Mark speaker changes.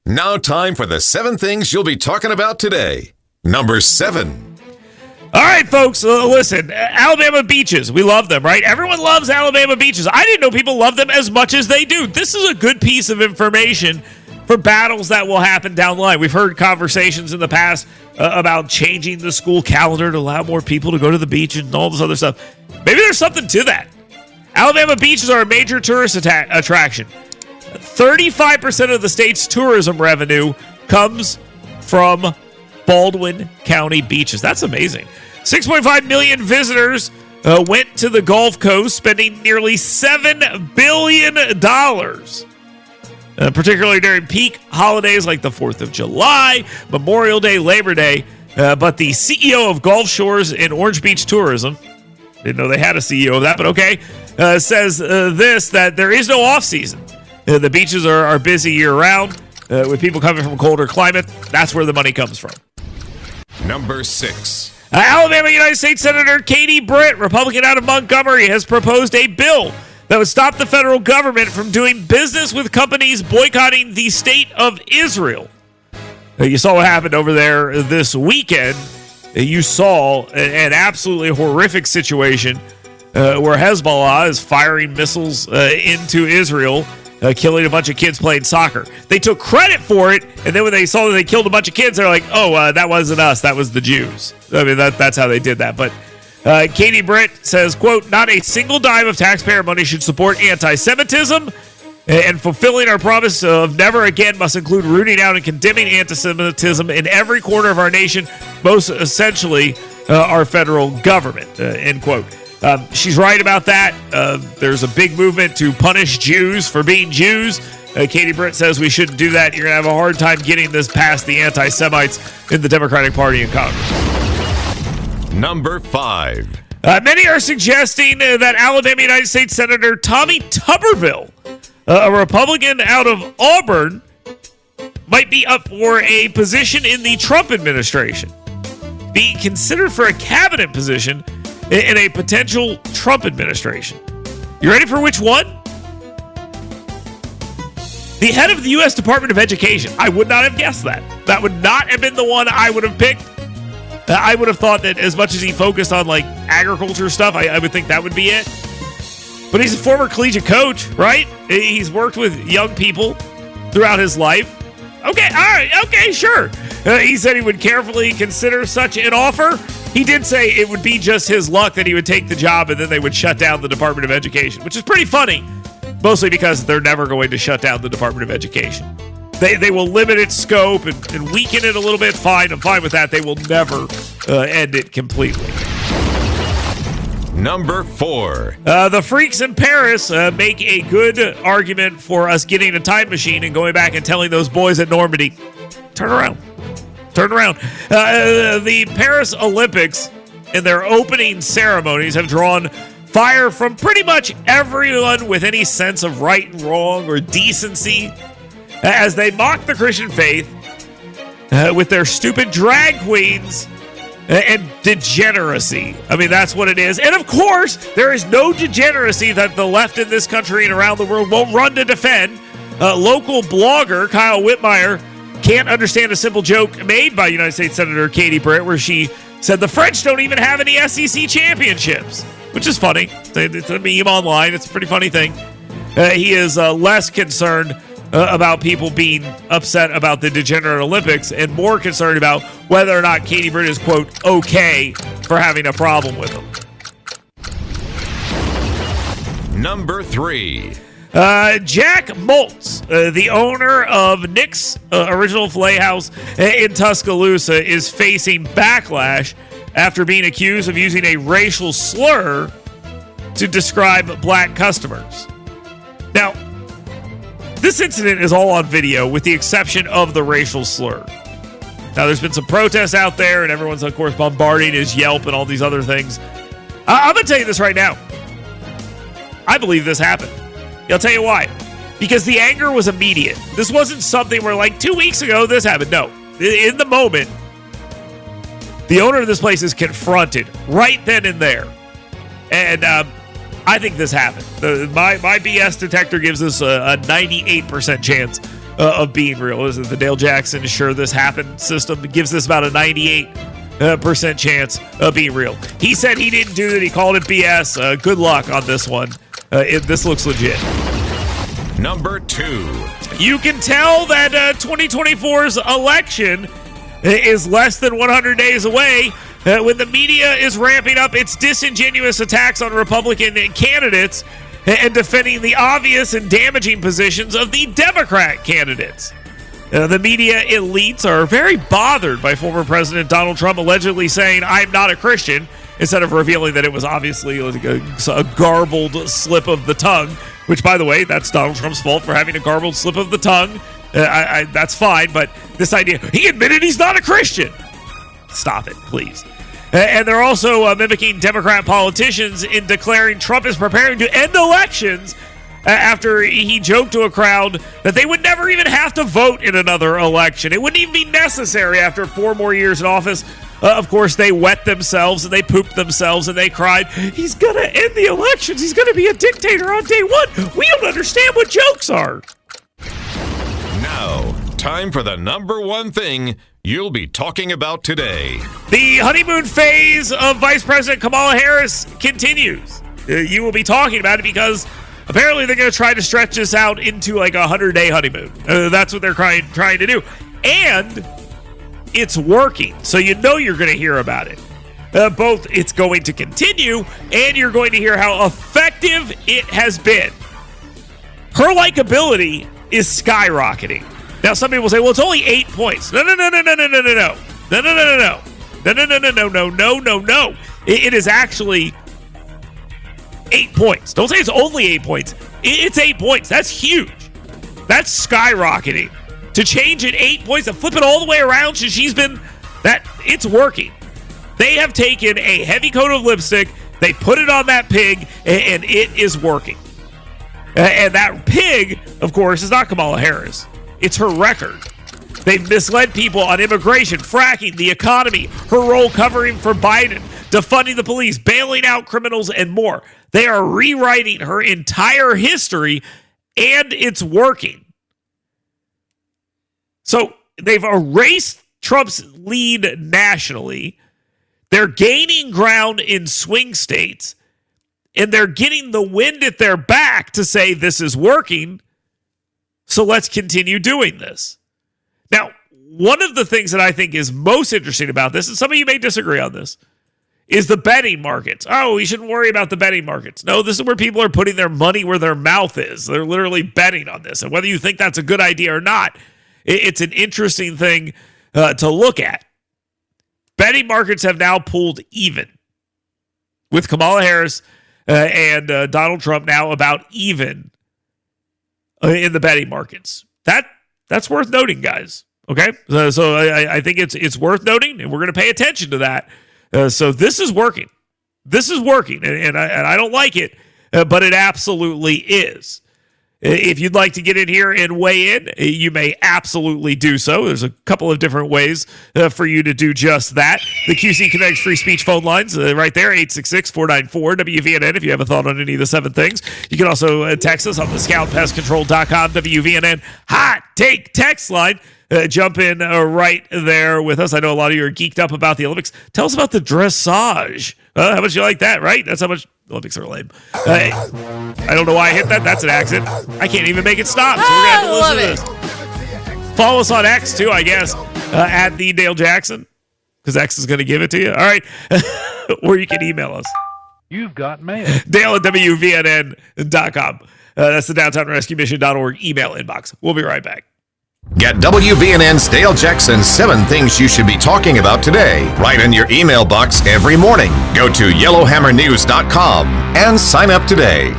Speaker 1: Now time for the 7 things you'll be talking about today. Number 7.
Speaker 2: All right, folks, listen, Alabama beaches, we love them, right? Everyone loves Alabama beaches. I didn't know people love them as much as they do. This is a good piece of information for battles that will happen down the line. We've heard conversations in the past about changing the school calendar to allow more people to go to the beach and all this other stuff. Maybe there's something to that. Alabama beaches are a major tourist attraction. 35% of the state's tourism revenue comes from Baldwin County beaches. That's amazing. 6.5 million visitors went to the Gulf Coast, spending nearly $7 billion, particularly during peak holidays like the 4th of July, Memorial Day, Labor Day. But the CEO of Gulf Shores and Orange Beach Tourism, didn't know they had a CEO of that, but okay, says that there is no off-season. The beaches are busy year-round. With people coming from a colder climate, that's where the money comes from.
Speaker 1: Number 6.
Speaker 2: Alabama United States Senator Katie Britt, Republican out of Montgomery, has proposed a bill that would stop the federal government from doing business with companies boycotting the state of Israel. You saw what happened over there this weekend. You saw an absolutely horrific situation where Hezbollah is firing missiles into Israel, killing a bunch of kids playing soccer. They took credit for it, and then when they saw that they killed a bunch of kids, they're like, that wasn't us, that was the Jews. I mean, that's how they did that. But Katie Britt says, quote, not a single dime of taxpayer money should support anti-Semitism, and fulfilling our promise of never again must include rooting out and condemning anti-Semitism in every corner of our nation, most essentially our federal government, end quote. She's right about that. There's a big movement to punish Jews for being Jews. Katie Britt says we shouldn't do that. You're going to have a hard time getting this past the anti-Semites in the Democratic Party in Congress.
Speaker 1: Number 5.
Speaker 2: Many are suggesting that Alabama United States Senator Tommy Tuberville, a Republican out of Auburn, might be up for a position in the Trump administration, being considered for a cabinet position in a potential Trump administration. You ready for which one? The head of the U.S. Department of Education. I would not have guessed that. That would not have been the one I would have picked. I would have thought that as much as he focused on like agriculture stuff, I would think that would be it. But he's a former collegiate coach, right? He's worked with young people throughout his life. Okay, all right, okay, sure. He said he would carefully consider such an offer. He did say it would be just his luck that he would take the job and then they would shut down the Department of Education, which is pretty funny, mostly because they're never going to shut down the Department of Education. They will limit its scope and weaken it a little bit. Fine, I'm fine with that. They will never end it completely.
Speaker 1: Number 4.
Speaker 2: The freaks in Paris make a good argument for us getting a time machine and going back and telling those boys at Normandy, turn around. The Paris Olympics in their opening ceremonies have drawn fire from pretty much everyone with any sense of right and wrong or decency as they mock the Christian faith with their stupid drag queens and degeneracy. I mean, that's what it is. And of course, there is no degeneracy that the left in this country and around the world won't run to defend. Local blogger Kyle Whitmire can't understand a simple joke made by United States Senator Katie Britt where she said the French don't even have any SEC championships, which is funny. It's a meme online. It's a pretty funny thing. He is less concerned about people being upset about the degenerate Olympics and more concerned about whether or not Katie Britt is, quote, okay for having a problem with them.
Speaker 1: Number 3.
Speaker 2: Jack Moltz, the owner of Nick's Original Filet House in Tuscaloosa, is facing backlash after being accused of using a racial slur to describe black customers. Now, this incident is all on video with the exception of the racial slur. Now, there's been some protests out there, and everyone's, of course, bombarding his Yelp and all these other things. I'm going to tell you this right now. I believe this happened. I'll tell you why. Because the anger was immediate. This wasn't something where, like, 2 weeks ago, this happened. No. In the moment, the owner of this place is confronted right then and there. And I think this happened. My BS detector gives us a 98% chance of being real. Is it the Dale Jackson "sure this happened" system gives this about a 98% chance of being real. He said he didn't do it. He called it BS. Good luck on this one. This looks legit.
Speaker 1: Number 2.
Speaker 2: You can tell that 2024's election is less than 100 days away when the media is ramping up its disingenuous attacks on Republican candidates and defending the obvious and damaging positions of the Democrat candidates. The media elites are very bothered by former President Donald Trump allegedly saying, "I'm not a Christian," instead of revealing that it was obviously like a garbled slip of the tongue, which, by the way, that's Donald Trump's fault for having a garbled slip of the tongue. That's fine, but this idea, he admitted he's not a Christian. Stop it, please. And they're also mimicking Democrat politicians in declaring Trump is preparing to end elections after he joked to a crowd that they would never even have to vote in another election. It wouldn't even be necessary after 4 more years in office. Of course, they wet themselves and they pooped themselves and they cried, "He's going to end the elections. He's going to be a dictator on day 1. We don't understand what jokes are."
Speaker 1: Now, time for the number 1 thing you'll be talking about today.
Speaker 2: The honeymoon phase of Vice President Kamala Harris continues. You will be talking about it because apparently they're going to try to stretch this out into like a 100-day honeymoon. That's what they're trying to do. And it's working. So you know you're going to hear about it. Both it's going to continue and you're going to hear how effective it has been. Her likability is skyrocketing. Now, some people say, well, it's only 8 points. No. It is actually 8 points. Don't say it's only 8 points. It's 8 points. That's huge. That's skyrocketing. To change it 8 points and flip it all the way around since she's been that, it's working. They have taken a heavy coat of lipstick, they put it on that pig, and it is working. And that pig, of course, is not Kamala Harris. It's her record. They've misled people on immigration, fracking, the economy, her role covering for Biden, defunding the police, bailing out criminals, and more. They are rewriting her entire history, and it's working. So they've erased Trump's lead nationally. They're gaining ground in swing states, and they're getting the wind at their back to say this is working, so let's continue doing this. Now, one of the things that I think is most interesting about this, and some of you may disagree on this, is the betting markets. Oh, we shouldn't worry about the betting markets. No, this is where people are putting their money where their mouth is. They're literally betting on this. And whether you think that's a good idea or not, it's an interesting thing to look at. Betting markets have now pulled even, with Kamala Harris and Donald Trump now about even in the betting markets. That's worth noting, guys. Okay, so I think it's worth noting, and we're going to pay attention to that. So this is working. This is working, and I don't like it, but it absolutely is. If you'd like to get in here and weigh in, you may absolutely do so. There's a couple of different ways for you to do just that. The QC Connects free speech phone lines right there, 866-494-WVNN if you have a thought on any of the 7 things. You can also text us on the scoutpestcontrol.com WVNN hot take text line. Jump in right there with us. I know a lot of you are geeked up about the Olympics. Tell us about the dressage. How much you like that, right? That's how much the Olympics are lame. I don't know why I hit that. That's an accident. I can't even make it stop. So we're going to have to listen to this. Follow us on X too, I guess, at the Dale Jackson, because X is going to give it to you. All right. Or you can email us.
Speaker 3: You've got mail.
Speaker 2: Dale at WVNN.com. That's the DowntownRescueMission.org email inbox. We'll be right back.
Speaker 1: Get WVNN's Dale Jackson's 7 things you should be talking about today right in your email box every morning. Go to yellowhammernews.com and sign up today.